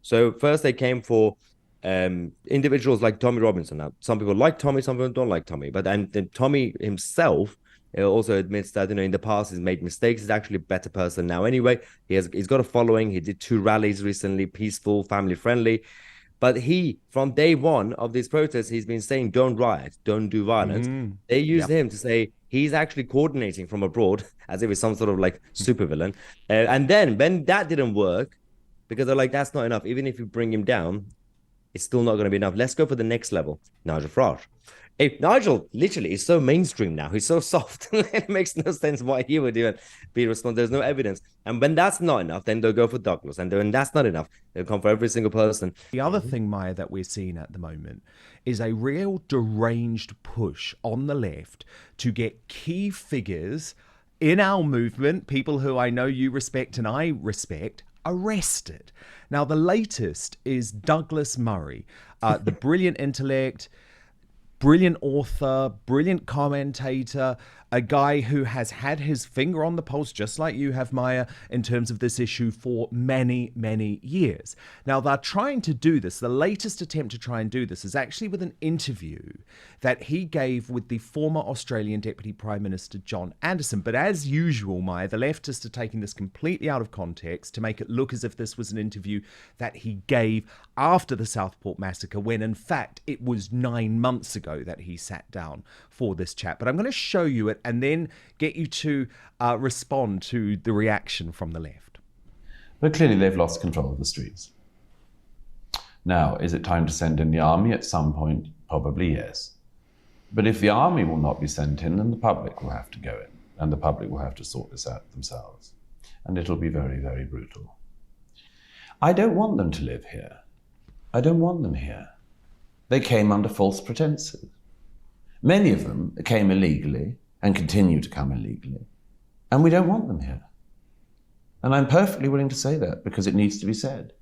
So first they came for individuals like Tommy Robinson. Now, some people like Tommy, some people don't like Tommy. But and then Tommy himself also admits that in the past he's made mistakes. He's actually a better person now. Anyway, he's got a following. He did 2 rallies recently, peaceful, family friendly. But he, from day one of these protests, he's been saying, don't riot, don't do violence. They used Yep. him to say he's actually coordinating from abroad as if he's some sort of like supervillain. And then when that didn't work, because they're like, that's not enough. Even if you bring him down, it's still not going to be enough. Let's go for the next level. Nigel Farage. If Nigel literally is so mainstream now, he's so soft. It makes no sense why he would even be responsible. There's no evidence. And when that's not enough, then they'll go for Douglas. And when that's not enough, they'll come for every single person. The other thing, Maya, that we're seeing at the moment is a real deranged push on the left to get key figures in our movement, people who I know you respect and I respect, arrested. Now, the latest is Douglas Murray, the brilliant intellect, brilliant author, brilliant commentator, a guy who has had his finger on the pulse, just like you have, Maya, in terms of this issue for many, many years. Now, they're trying to do this. The latest attempt to try and do this is actually with an interview that he gave with the former Australian Deputy Prime Minister, John Anderson. But as usual, Maya, the leftists are taking this completely out of context to make it look as if this was an interview that he gave after the Southport massacre, when in fact it was 9 months ago that he sat down for this chat. But I'm going to show you it and then get you to respond to the reaction from the left. But clearly they've lost control of the streets. Now, is it time to send in the army at some point? Probably yes. But if the army will not be sent in, then the public will have to go in, and the public will have to sort this out themselves. And it'll be very, very brutal. I don't want them to live here. I don't want them here. They came under false pretenses. Many of them came illegally and continue to come illegally. And we don't want them here. And I'm perfectly willing to say that because it needs to be said.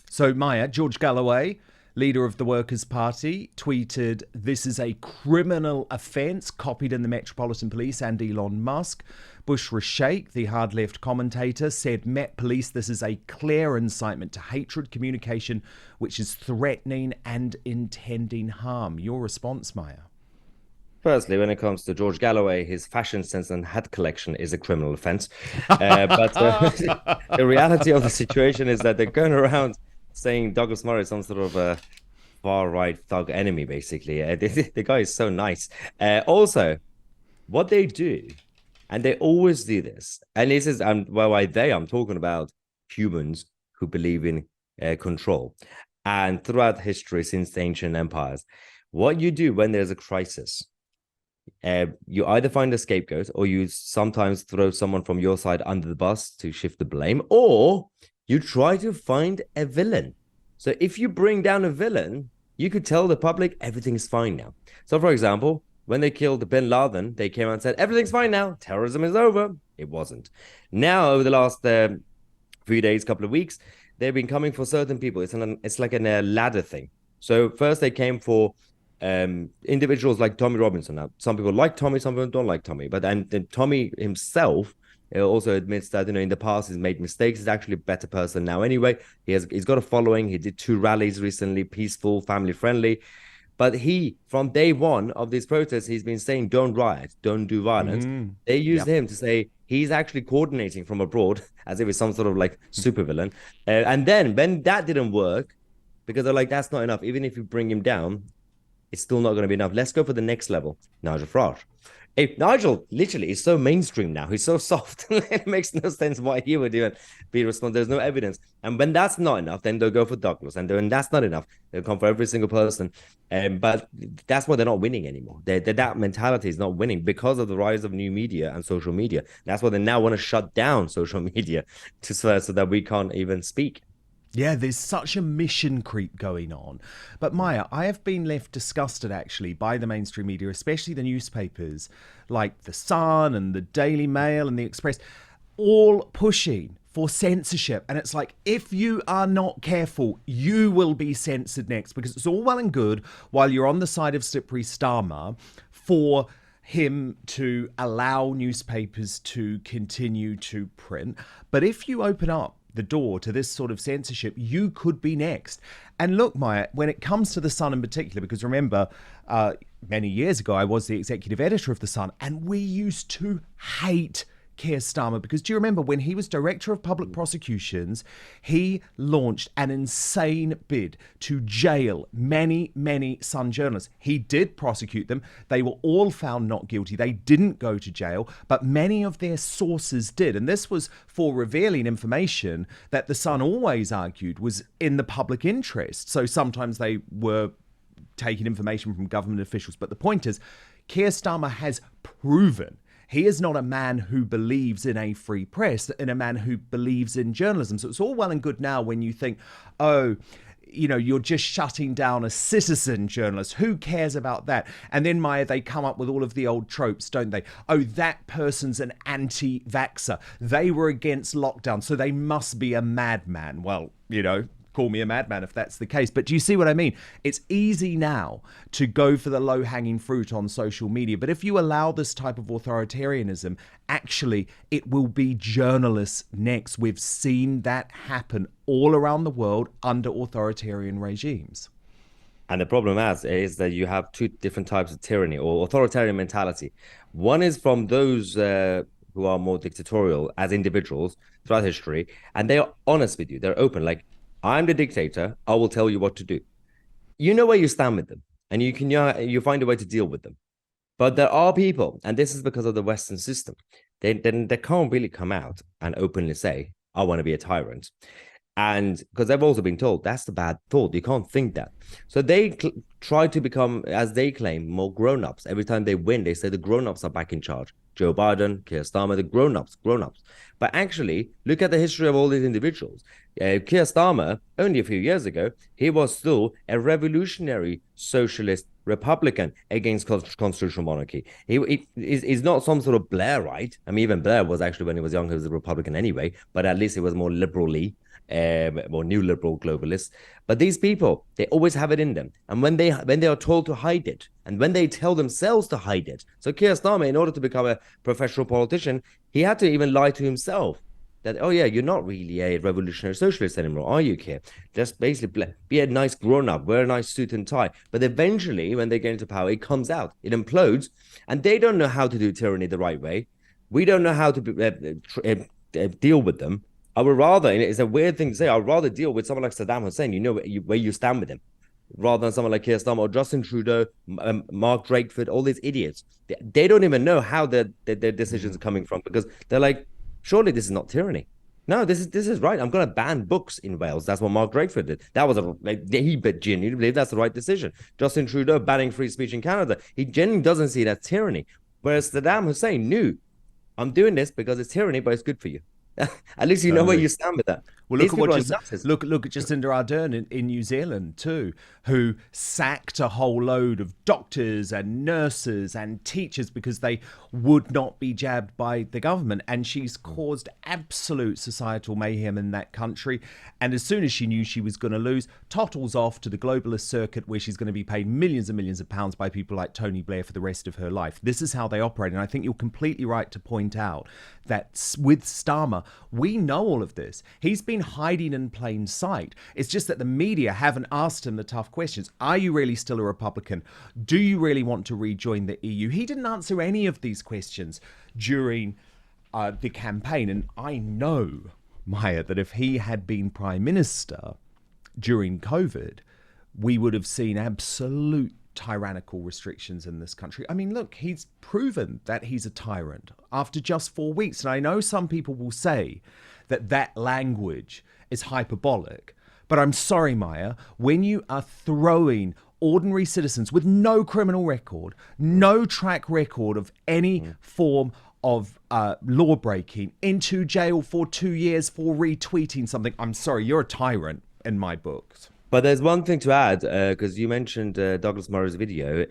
So, Maya, George Galloway, leader of the Workers' Party, tweeted, "This is a criminal offence," copied in the Metropolitan Police and Elon Musk. Bush Rashake, the hard left commentator, said, "Met Police, this is a clear incitement to hatred communication, which is threatening and intending harm." Your response, Maya? Firstly, when it comes to George Galloway, his fashion sense and hat collection is a criminal offense. But the reality of the situation is that they're going around saying Douglas Murray is some sort of a far-right thug enemy, basically. The guy is so nice. Also, what they do, and they always do this, and this is, well, I'm talking about humans who believe in control. And throughout history, since the ancient empires, what you do when there's a crisis, you either find a scapegoat, or you sometimes throw someone from your side under the bus to shift the blame, or you try to find a villain. So if you bring down a villain, you could tell the public everything is fine now. So, for example, when they killed bin Laden, they came out and said, everything's fine now, terrorism is over. It wasn't. Now, over the last few days, couple of weeks, they've been coming for certain people. It's like a ladder thing. So first they came for individuals like Tommy Robinson. Now, some people like Tommy, some people don't like Tommy. But and then Tommy himself also admits that in the past he's made mistakes. He's actually a better person now. Anyway, he's got a following. He did 2 rallies recently, peaceful, family friendly. But he, from day one of these protests, he's been saying, don't riot, don't do violence. They used him to say he's actually coordinating from abroad as if he's some sort of like supervillain. And then when that didn't work, because they're like, that's not enough. Even if you bring him down, it's still not going to be enough. Let's go for the next level. Nigel Farage. If Nigel literally is so mainstream now, he's so soft. It makes no sense why he would even be responsible. There's no evidence. And when that's not enough, then they'll go for Douglas. And when that's not enough, they'll come for every single person. But that's why they're not winning anymore. That mentality is not winning because of the rise of new media and social media. That's why they now want to shut down social media so that we can't even speak. Yeah, there's such a mission creep going on. But Maya, I have been left disgusted actually by the mainstream media, especially the newspapers like The Sun and the Daily Mail and the Express, all pushing for censorship. And it's like, if you are not careful, you will be censored next, because it's all well and good while you're on the side of Slippery Starmer for him to allow newspapers to continue to print. But if you open up the door to this sort of censorship, you could be next. And look, Maya, when it comes to The Sun in particular, because remember, many years ago, I was the executive editor of The Sun, and we used to hate Keir Starmer, because do you remember when he was Director of Public Prosecutions, he launched an insane bid to jail many, many Sun journalists. He did prosecute them. They were all found not guilty. They didn't go to jail, but many of their sources did. And this was for revealing information that the Sun always argued was in the public interest. So sometimes they were taking information from government officials. But the point is, Keir Starmer has proven he is not a man who believes in a free press, and a man who believes in journalism. So it's all well and good now when you think, oh, you know, you're just shutting down a citizen journalist. Who cares about that? And then, Maya, they come up with all of the old tropes, don't they? Oh, that person's an anti-vaxxer. They were against lockdown, so they must be a madman. Well, you know, call me a madman if that's the case. But do you see what I mean? It's easy now to go for the low-hanging fruit on social media. But if you allow this type of authoritarianism, actually, it will be journalists next. We've seen that happen all around the world under authoritarian regimes. And the problem is that you have two different types of tyranny or authoritarian mentality. One is from those who are more dictatorial as individuals throughout history, and they are honest with you. They're open, like, I'm the dictator. I will tell you what to do. You know where you stand with them, and you find a way to deal with them. But there are people, and this is because of the Western system. They can't really come out and openly say, "I want to be a tyrant," and because they've also been told that's the bad thought. You can't think that. So they try to become, as they claim, more grown-ups. Every time they win, they say the grown-ups are back in charge. Joe Biden, Keir Starmer, the grown-ups. But actually, look at the history of all these individuals. Keir Starmer, only a few years ago, he was still a revolutionary socialist Republican against constitutional monarchy. He's not some sort of Blairite. I mean, even Blair was actually, when he was young, he was a Republican anyway, but at least he was more liberally, more new liberal globalist. But these people, they always have it in them. And when they are told to hide it, and when they tell themselves to hide it. So Keir Starmer, in order to become a professional politician, he had to even lie to himself that, oh yeah, you're not really a revolutionary socialist anymore, are you, Keir? Just basically be a nice grown-up, wear a nice suit and tie. But eventually, when they get into power, it comes out, it implodes, and they don't know how to do tyranny the right way. We don't know how to deal with them. I would rather, and it's a weird thing to say, I'd rather deal with someone like Saddam Hussein, you know where you stand with him, rather than someone like Keir Starmer or Justin Trudeau, Mark Drakeford, all these idiots. They don't even know how their decisions are coming from, because they're like, surely this is not tyranny. No, this is right. I'm going to ban books in Wales. That's what Mark Drakeford did. That was he genuinely believed that's the right decision. Justin Trudeau banning free speech in Canada. He genuinely doesn't see that tyranny. Whereas Saddam Hussein knew, I'm doing this because it's tyranny, but it's good for you. At least you know where you stand with that. Well, look at what look at Jacinda Ardern in New Zealand too, who sacked a whole load of doctors and nurses and teachers because they would not be jabbed by the government, and she's caused absolute societal mayhem in that country. And as soon as she knew she was going to lose, tottles off to the globalist circuit, where she's going to be paid millions and millions of pounds by people like Tony Blair for the rest of her life. This is how they operate, and I think you're completely right to point out that with Starmer, we know all of this. He's been hiding in plain sight. It's just that the media haven't asked him the tough questions. Are you really still a Republican? Do you really want to rejoin the EU? He didn't answer any of these questions during the campaign. And I know, Maya, that if he had been Prime Minister during COVID, we would have seen absolute tyrannical restrictions in this country. I mean, look, he's proven that he's a tyrant after just 4 weeks. And I know some people will say that language is hyperbolic, but I'm sorry, Maya, when you are throwing ordinary citizens with no criminal record, no track record of any form of law breaking into jail for 2 years for retweeting something, I'm sorry, you're a tyrant in my books. But there's one thing to add, because you mentioned Douglas Murray's video.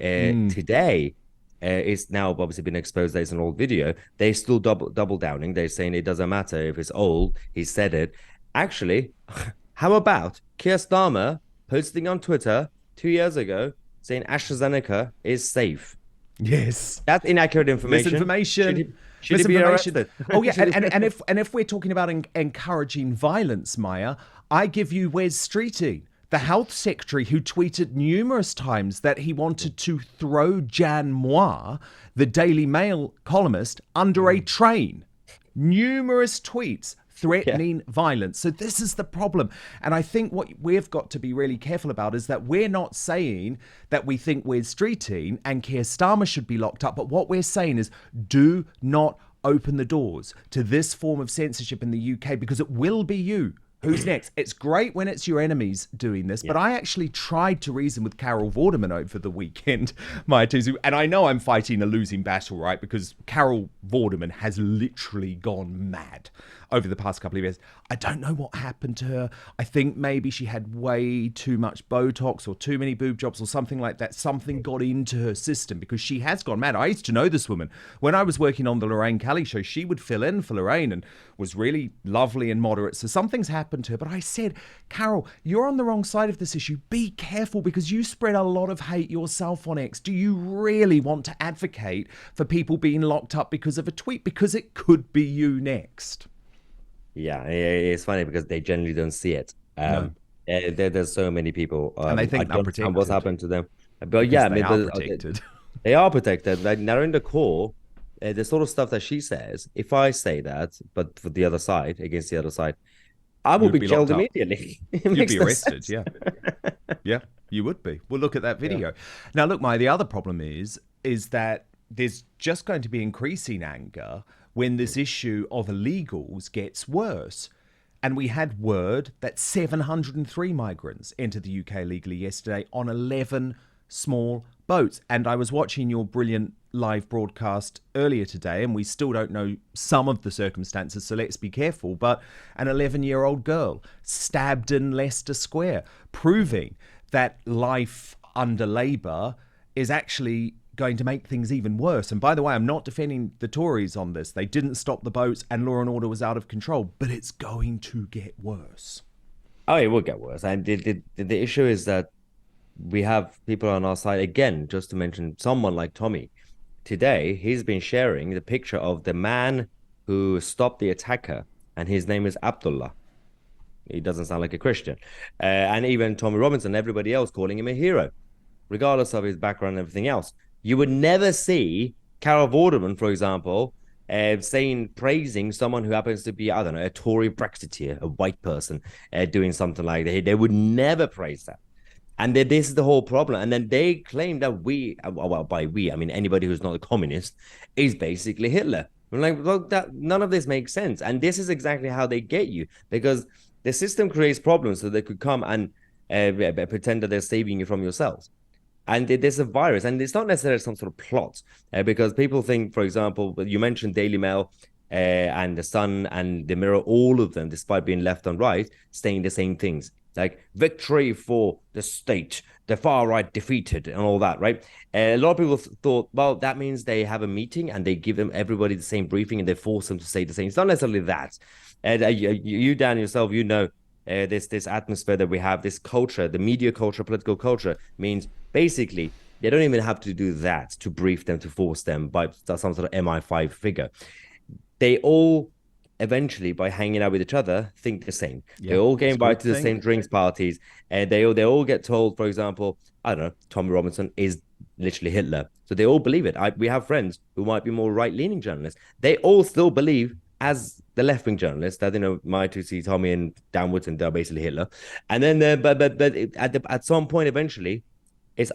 Today, it's now obviously been exposed that it's an old video. They still double downing. They're saying it doesn't matter if it's old. He said it. Actually, how about Keir Starmer posting on Twitter 2 years ago saying AstraZeneca is safe? Yes. That's inaccurate information. Misinformation. Should he be arrested? Oh yeah, and if we're talking about encouraging violence, Maya, I give you Wes Streeting, the health secretary, who tweeted numerous times that he wanted to throw Jan Moi, the Daily Mail columnist, under a train. Numerous tweets threatening violence. So this is the problem. And I think what we've got to be really careful about is that we're not saying that we think Wes Streeting and Keir Starmer should be locked up, but what we're saying is do not open the doors to this form of censorship in the UK, because it will be you. Who's next? It's great when it's your enemies doing this, but I actually tried to reason with Carol Vorderman over the weekend, Mahyar Tousi, and I know I'm fighting a losing battle, right? Because Carol Vorderman has literally gone mad over the past couple of years. I don't know what happened to her. I think maybe she had way too much Botox or too many boob jobs or something like that. Something got into her system because she has gone mad. I used to know this woman. When I was working on the Lorraine Kelly show, she would fill in for Lorraine and was really lovely and moderate. So something's happened to her. But I said, Carol, you're on the wrong side of this issue. Be careful, because you spread a lot of hate yourself on X. Do you really want to advocate for people being locked up because of a tweet? Because it could be you next. Yeah, it's funny because they generally don't see it. No. There's so many people, and they think I they're don't protected. understand what's happened to them. But Because yeah, they are protected. They are protected. Like, now in the core, the sort of stuff that she says, if I say that, but for the other side, against the other side, I will be jailed immediately. You'd be arrested, yeah. Yeah, you would be. Well, look at that video. Now, look, Maya, the other problem is that there's just going to be increasing anger when this issue of illegals gets worse. And we had word that 703 migrants entered the UK illegally yesterday on 11 small boats. And I was watching your brilliant live broadcast earlier today, and we still don't know some of the circumstances, so let's be careful. But an 11-year-old girl stabbed in Leicester Square, proving that life under Labour is actually going to make things even worse. And by the way, I'm not defending the Tories on this. They didn't stop the boats and law and order was out of control, but it's going to get worse. Oh, it will get worse. And the issue is that we have people on our side. Again, just to mention someone like Tommy. Today, he's been sharing the picture of the man who stopped the attacker, and his name is Abdullah. He doesn't sound like a Christian. And even Tommy Robinson, everybody else calling him a hero, regardless of his background and everything else. You would never see Carol Vorderman, for example, praising someone who happens to be, I don't know, a Tory Brexiteer, a white person, doing something like that. They would never praise that. And this is the whole problem. And then they claim that by we, I mean anybody who's not a communist, is basically Hitler. I'm like, well, none of this makes sense. And this is exactly how they get you, because the system creates problems so they could come and pretend that they're saving you from yourselves. And there's a virus, and it's not necessarily some sort of plot, because people think, for example, you mentioned Daily Mail and The Sun and The Mirror, all of them, despite being left and right, saying the same things. Like victory for the state, the far right defeated, and all that, right? A lot of people thought, well, that means they have a meeting and they give them everybody the same briefing and they force them to say the same. It's not necessarily that. You, Dan, yourself, you know, this atmosphere that we have, this culture, the media culture, political culture, means basically they don't even have to do that to brief them, to force them by some sort of MI5 figure. They all eventually, by hanging out with each other, think the same. Yeah, they all get invited to the same drinks parties, and they all get told, for example, I don't know, Tommy Robinson is literally Hitler. So they all believe it. We have friends who might be more right-leaning journalists. They all still believe, as the left-wing journalists, that, you know, Mahyar Tousi, Tommy, and Dan Wootton, they're basically Hitler. And then, at some point, eventually, it's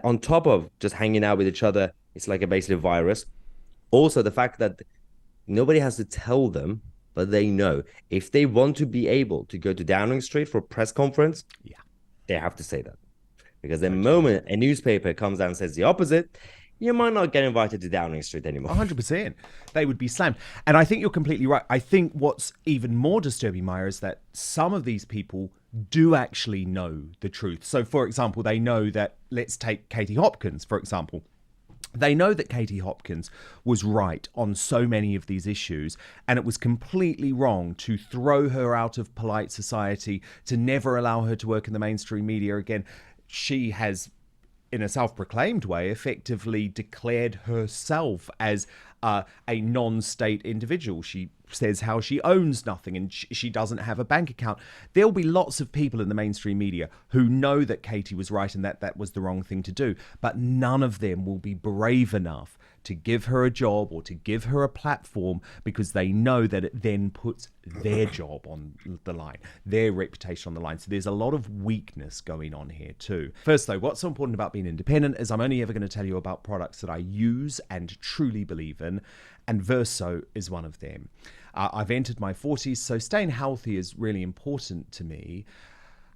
on top of just hanging out with each other, it's like basically a virus. Also, the fact that nobody has to tell them, but they know. If they want to be able to go to Downing Street for a press conference, they have to say that. Because the moment a newspaper comes out and says the opposite, you might not get invited to Downing Street anymore. 100%. They would be slammed. And I think you're completely right. I think what's even more disturbing, Maya, is that some of these people do actually know the truth. So, for example, they know that, let's take Katie Hopkins, for example. They know that Katie Hopkins was right on so many of these issues, and it was completely wrong to throw her out of polite society, to never allow her to work in the mainstream media again. She has in a self-proclaimed way, effectively declared herself as a non-state individual. She says how she owns nothing and she doesn't have a bank account. There'll be lots of people in the mainstream media who know that Katie was right and that was the wrong thing to do, but none of them will be brave enough to give her a job or to give her a platform, because they know that it then puts their job on the line, their reputation on the line. So there's a lot of weakness going on here too. First though, what's so important about being independent is I'm only ever going to tell you about products that I use and truly believe in, and Verso is one of them. I've entered my 40s, so staying healthy is really important to me.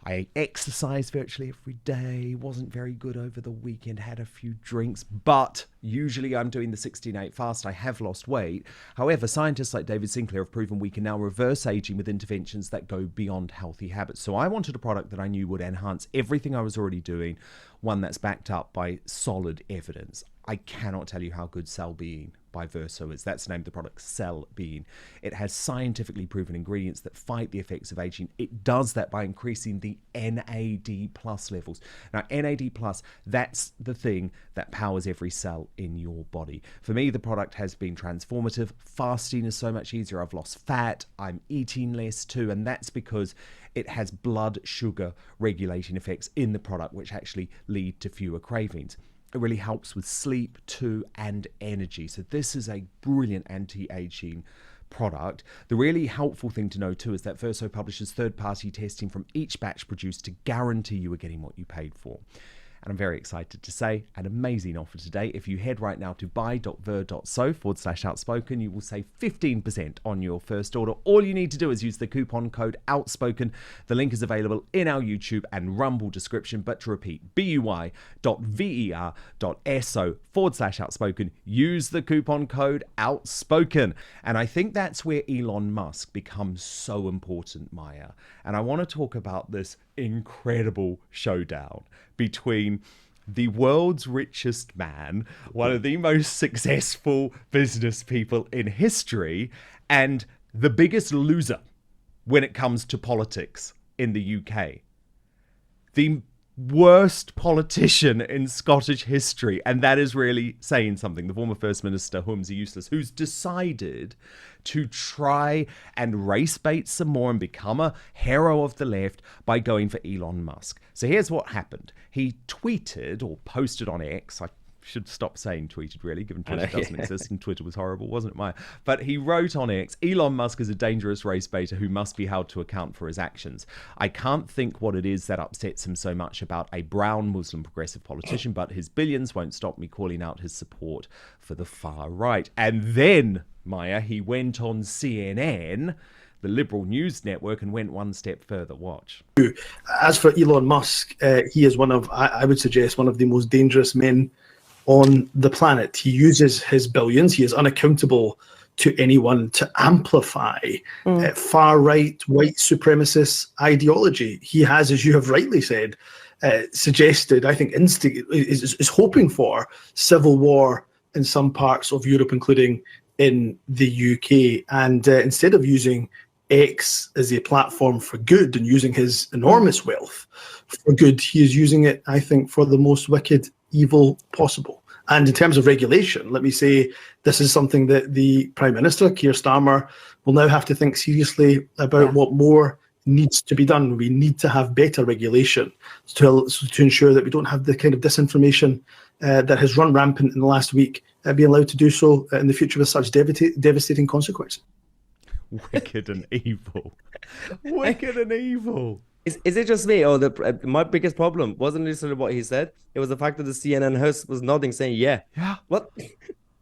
I exercise virtually every day, wasn't very good over the weekend, had a few drinks, but usually I'm doing the 16-8 fast. I have lost weight. However, scientists like David Sinclair have proven we can now reverse aging with interventions that go beyond healthy habits. So I wanted a product that I knew would enhance everything I was already doing, one that's backed up by solid evidence. I cannot tell you how good Cell Being by Verso is. That's the name of the product, Cell Being. It has scientifically proven ingredients that fight the effects of aging. It does that by increasing the NAD+ levels. Now, NAD+, that's the thing that powers every cell in your body. For me, the product has been transformative. Fasting is so much easier. I've lost fat. I'm eating less too, and that's because it has blood sugar regulating effects in the product, which actually lead to fewer cravings. It really helps with sleep too and energy. So this is a brilliant anti-aging product. The really helpful thing to know too is that Verso publishes third-party testing from each batch produced to guarantee you are getting what you paid for. And I'm very excited to say an amazing offer today. If you head right now to buy.ver.so/outspoken, you will save 15% on your first order. All you need to do is use the coupon code outspoken. The link is available in our YouTube and Rumble description. But to repeat, bui.ver.so/outspoken. Use the coupon code outspoken. And I think that's where Elon Musk becomes so important, Maya. And I want to talk about this incredible showdown between the world's richest man, one of the most successful business people in history, and the biggest loser when it comes to politics in the UK. The worst politician in Scottish history, and that is really saying something. The former First Minister, Humza, who's decided to try and race bait some more and become a hero of the left by going for Elon Musk. So here's what happened. He tweeted or posted on X, I should stop saying tweeted really, given Twitter doesn't exist and Twitter was horrible, wasn't it, Maya? But he wrote on X, Elon Musk is a dangerous race baiter who must be held to account for his actions. I can't think what it is that upsets him so much about a brown Muslim progressive politician, but his billions won't stop me calling out his support for the far right. And then, Maya, he went on CNN, the liberal news network, and went one step further. Watch. As for Elon Musk, he is one of, I would suggest, one of the most dangerous men on the planet. He uses his billions. He is unaccountable to anyone to amplify far-right white supremacist ideology. He has, as you have rightly said, suggested, I think, is hoping for civil war in some parts of Europe, including in the UK. And instead of using X as a platform for good and using his enormous wealth for good, he is using it, I think, for the most wicked evil possible. And in terms of regulation, let me say this is something that the Prime Minister, Keir Starmer, will now have to think seriously about what more needs to be done. We need to have better regulation to ensure that we don't have the kind of disinformation that has run rampant in the last week be allowed to do so in the future with such devastating consequences. Wicked and evil. Wicked and evil. Is it just me, or my biggest problem wasn't necessarily what he said? It was the fact that the CNN host was nodding, saying, "Yeah, what?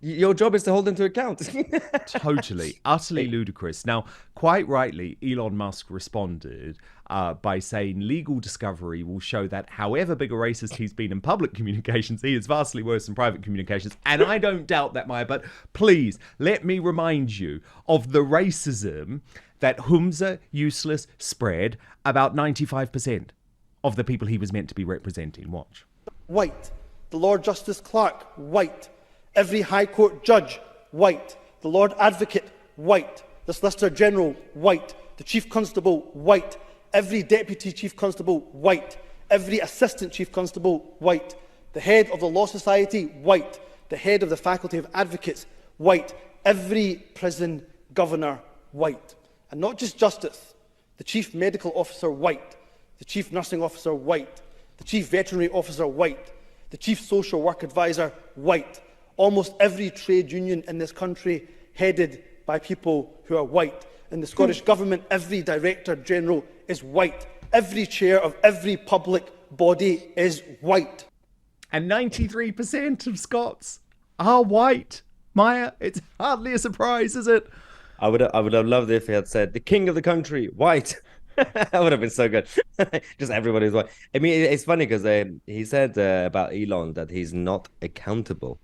Your job is to hold him to account." Totally, utterly ludicrous. Now, quite rightly, Elon Musk responded by saying legal discovery will show that however big a racist he's been in public communications, he is vastly worse in private communications. And I don't doubt that, Maya, but please let me remind you of the racism that Humza useless spread about 95% of the people he was meant to be representing. Watch. White. The Lord Justice Clerk, white. Every High Court judge, white. The Lord Advocate, white. The Solicitor General, white. The Chief Constable, white. Every Deputy Chief Constable, white. Every Assistant Chief Constable, white. The head of the Law Society, white. The head of the Faculty of Advocates, white. Every prison governor, white. And not just justice. The chief medical officer, white. The chief nursing officer, white. The chief veterinary officer, white. The chief social work advisor, white. Almost every trade union in this country headed by people who are white. In the Scottish Government, every Director General is white. Every chair of every public body is white. And 93% of Scots are white. Maya, it's hardly a surprise, is it? I would have loved it if he had said the king of the country, white. That would have been so good. Just everybody's white. I mean, it's funny because he said about Elon that he's not accountable.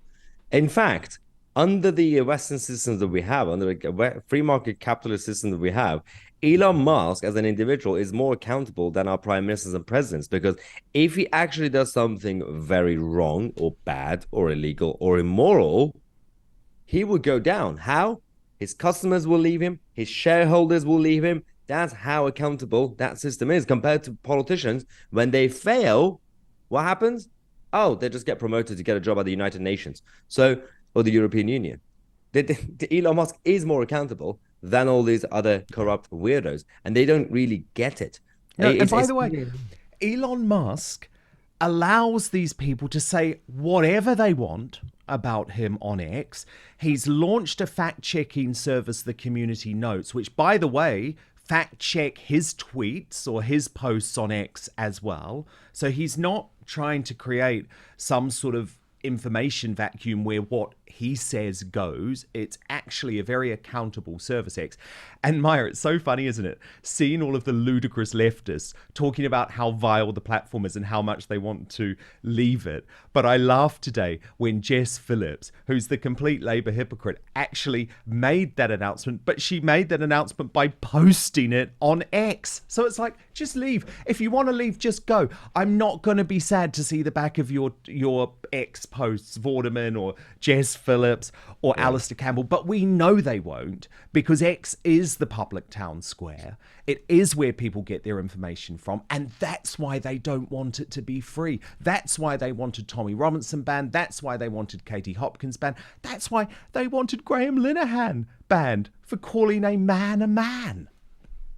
In fact, under the Western systems that we have, under the free market capitalist system that we have, Elon Musk as an individual is more accountable than our prime ministers and presidents, because if he actually does something very wrong or bad or illegal or immoral, he would go down. How? His customers will leave him. His shareholders will leave him. That's how accountable that system is compared to politicians. When they fail, what happens? Oh, they just get promoted to get a job at the United Nations. Or the European Union. Elon Musk is more accountable than all these other corrupt weirdos, and they don't really get it. No, and by the way, Elon Musk allows these people to say whatever they want about him on X. He's launched a fact-checking service, the Community Notes, which, by the way, fact-check his tweets or his posts on X as well. So he's not trying to create some sort of information vacuum where what he says goes. It's actually a very accountable service, X. And Maya, it's so funny, isn't it? Seeing all of the ludicrous leftists talking about how vile the platform is and how much they want to leave it. But I laughed today when Jess Phillips, who's the complete Labour hypocrite, actually made that announcement, but she made that announcement by posting it on X. So it's like, just leave. If you want to leave, just go. I'm not going to be sad to see the back of your X posts, Vorderman or Jess Phillips or Alistair Campbell, but we know they won't, because X is the public town square. It is where people get their information from, and that's why they don't want it to be free. That's why they wanted Tommy Robinson banned. That's why they wanted Katie Hopkins banned. That's why they wanted Graham Linehan banned for calling a man a man.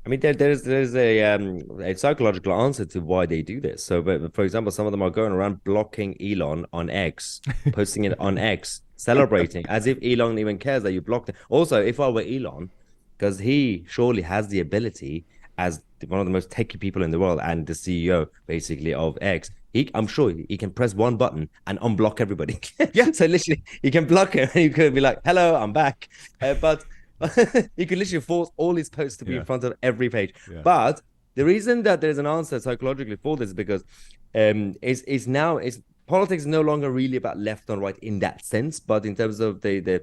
I mean, there's a psychological answer to why they do this. So, but for example, some of them are going around blocking Elon on X, posting it on X, celebrating as if Elon even cares that you blocked it. Also, if I were Elon, because he surely has the ability as one of the most techy people in the world and the CEO basically of X, I'm sure he can press one button and unblock everybody. Yeah. So literally, he can block him and he could be like, "Hello, I'm back," but. He could literally force all his posts to be in front of every page. Yeah. But the reason that there's an answer psychologically for this is because politics is no longer really about left and right in that sense, but in terms of the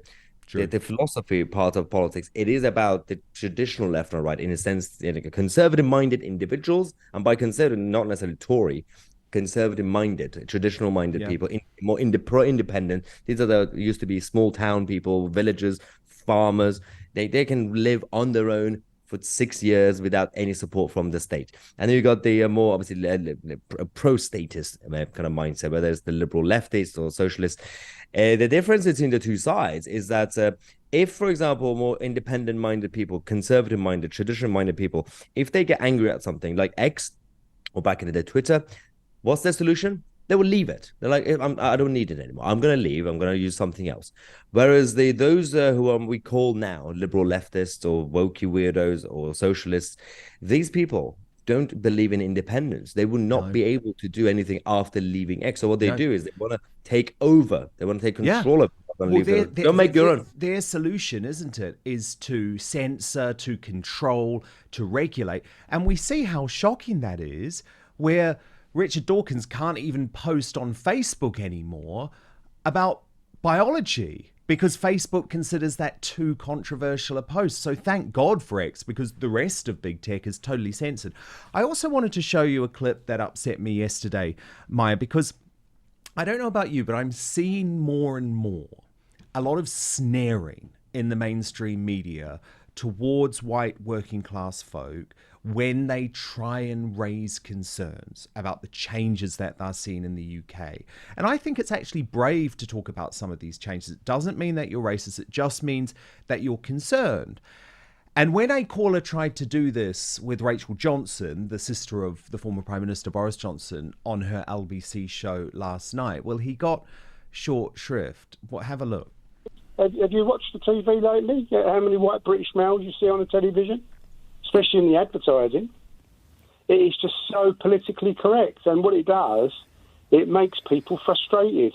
philosophy part of politics, it is about the traditional left and right in a sense, conservative-minded individuals, and by conservative, not necessarily Tory, conservative-minded, traditional-minded people, more pro-independent. These are the used to be small-town people, villagers, farmers. They can live on their own for 6 years without any support from the state. And then you got the more obviously pro-statist kind of mindset, whether it's the liberal leftists or socialists. The difference between the two sides is that if, for example, more independent-minded people, conservative-minded, traditional-minded people, if they get angry at something like X or back in the day Twitter, what's their solution? They will leave it. They're like, I don't need it anymore. I'm going to leave. I'm going to use something else. Whereas those who we call now liberal leftists or wokey weirdos or socialists, these people don't believe in independence. They will not be able to do anything after leaving X. So what they do is they want to take over. They want to take control of it. Don't make your own. Their solution, isn't it, is to censor, to control, to regulate. And we see how shocking that is, where Richard Dawkins can't even post on Facebook anymore about biology because Facebook considers that too controversial a post. So thank God for X, because the rest of big tech is totally censored. I also wanted to show you a clip that upset me yesterday, Maya, because I don't know about you, but I'm seeing more and more a lot of snaring in the mainstream media towards white working class folk when they try and raise concerns about the changes that they're seeing in the UK. And I think it's actually brave to talk about some of these changes. It doesn't mean that you're racist. It just means that you're concerned. And when a caller tried to do this with Rachel Johnson, the sister of the former Prime Minister Boris Johnson, on her LBC show last night, well, he got short shrift. Have a look. Have you watched the TV lately? How many white British males you see on the television? Especially in the advertising. It is just so politically correct. And what it does, it makes people frustrated.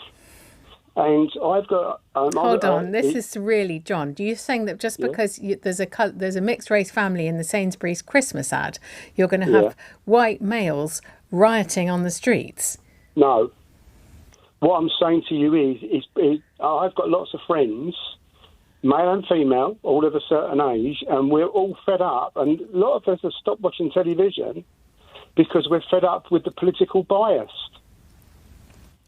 And I've got... Hold on, this is really, John, are you saying that just because there's a mixed race family in the Sainsbury's Christmas ad, you're going to have white males rioting on the streets? No. What I'm saying to you is I've got lots of friends, male and female, all of a certain age, and we're all fed up. And a lot of us have stopped watching television because we're fed up with the political bias.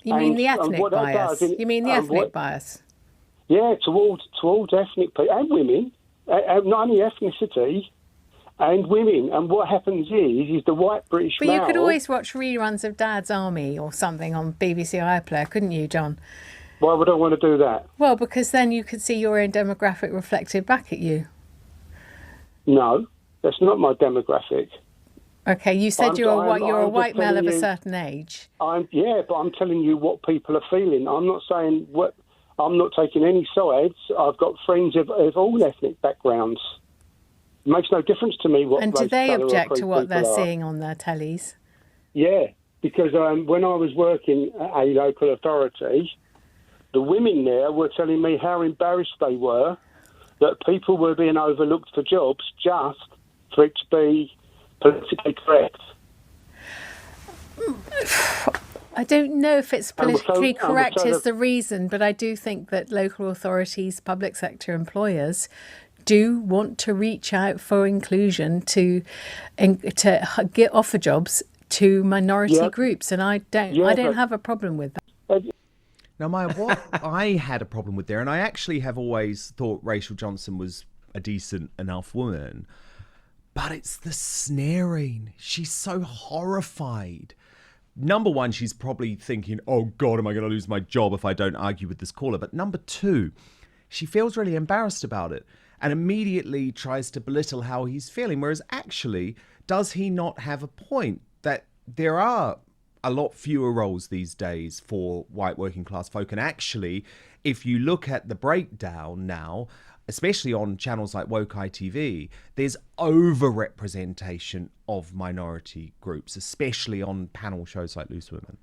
You mean the ethnic bias? You mean the ethnic bias? Yeah, towards ethnic people and women, not only ethnicity, and women. And what happens is the white British But male... you could always watch reruns of Dad's Army or something on BBC iPlayer, couldn't you, John? Why would I want to do that? Well, because then you could see your own demographic reflected back at you. No, that's not my demographic. Okay, you said you're a white male of a certain age. But I'm telling you what people are feeling. I'm not saying what. I'm not taking any sides. I've got friends of all ethnic backgrounds. It makes no difference to me what. And do they object to what they're seeing on their tellies? Yeah, because when I was working at a local authority, the women there were telling me how embarrassed they were that people were being overlooked for jobs just for it to be politically correct. I don't know if it's politically correct is the reason, but I do think that local authorities, public sector employers do want to reach out for inclusion to offer jobs to minority groups, and I don't have a problem with that. Now, Maya, what I had a problem with there, and I actually have always thought Rachel Johnson was a decent enough woman, but it's the sneering. She's so horrified. Number one, she's probably thinking, oh God, am I going to lose my job if I don't argue with this caller? But number two, she feels really embarrassed about it and immediately tries to belittle how he's feeling. Whereas actually, does he not have a point that there are a lot fewer roles these days for white working class folk? And actually, if you look at the breakdown now, especially on channels like Woke ITV, there's over-representation of minority groups, especially on panel shows like Loose Women.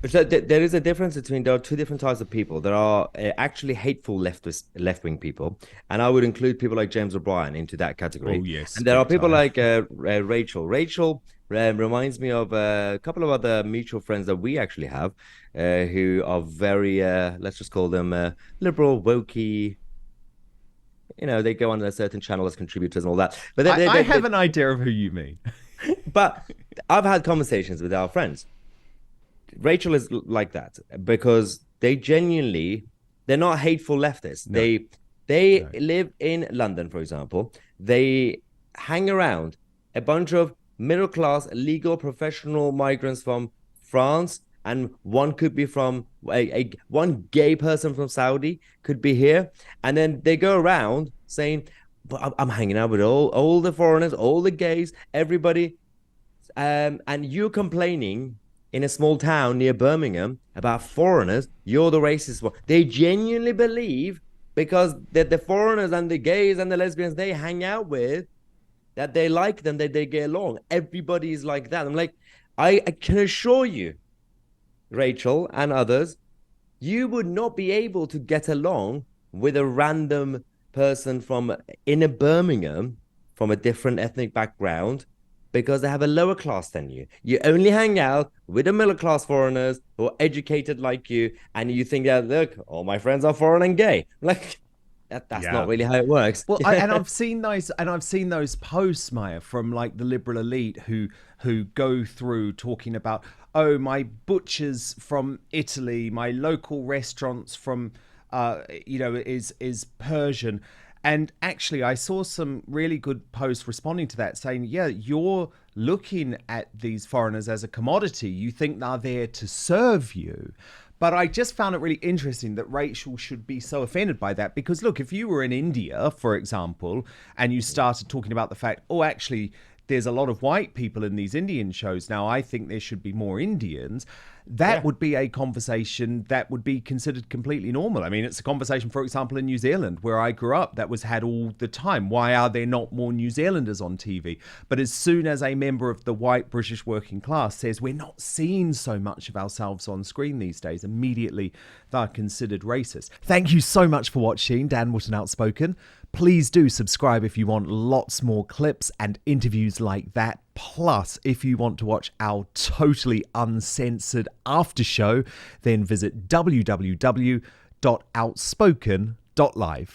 So there is a difference between, there are two different types of people. There are actually hateful left-wing people, and I would include people like James O'Brien into that category. Oh, yes. And there are people like Rachel. Rachel reminds me of a couple of other mutual friends that we actually have who are very, let's just call them liberal, wokey. You know, they go on a certain channel as contributors and all that. But I have an idea of who you mean. But I've had conversations with our friends. Rachel is like that because they genuinely, they're not hateful leftists. No. They live in London, for example. They hang around a bunch of middle-class, legal, professional migrants from France, and one could be from one gay person from Saudi could be here, and then they go around saying, "But I'm hanging out with all the foreigners, all the gays, everybody," and you're complaining in a small town near Birmingham about foreigners. You're the racist one. They genuinely believe because the foreigners and the gays and the lesbians they hang out with, that they like them, that they get along. Everybody is like that. I'm like, I can assure you, Rachel and others, you would not be able to get along with a random person from inner Birmingham from a different ethnic background because they have a lower class than you. You only hang out with the middle class foreigners who are educated like you, and you think that, look, all my friends are foreign and gay. Like, that's not really how it works. Well, and I've seen those posts, Maya, from like the liberal elite who go through talking about, oh, my butchers from Italy, my local restaurants from is Persian, And actually, I saw some really good posts responding to that, saying, yeah, you're looking at these foreigners as a commodity. You think they're there to serve you. But I just found it really interesting that Rachel should be so offended by that. Because look, if you were in India, for example, and you started talking about the fact, oh, actually, there's a lot of white people in these Indian shows now, I think there should be more Indians. That would be a conversation that would be considered completely normal. I mean, it's a conversation, for example, in New Zealand, where I grew up, that was had all the time. Why are there not more New Zealanders on TV? But as soon as a member of the white British working class says we're not seeing so much of ourselves on screen these days, immediately they're considered racist. Thank you so much for watching Dan Wootton Outspoken. Please do subscribe if you want lots more clips and interviews like that. Plus, if you want to watch our totally uncensored after show, then visit www.outspoken.live.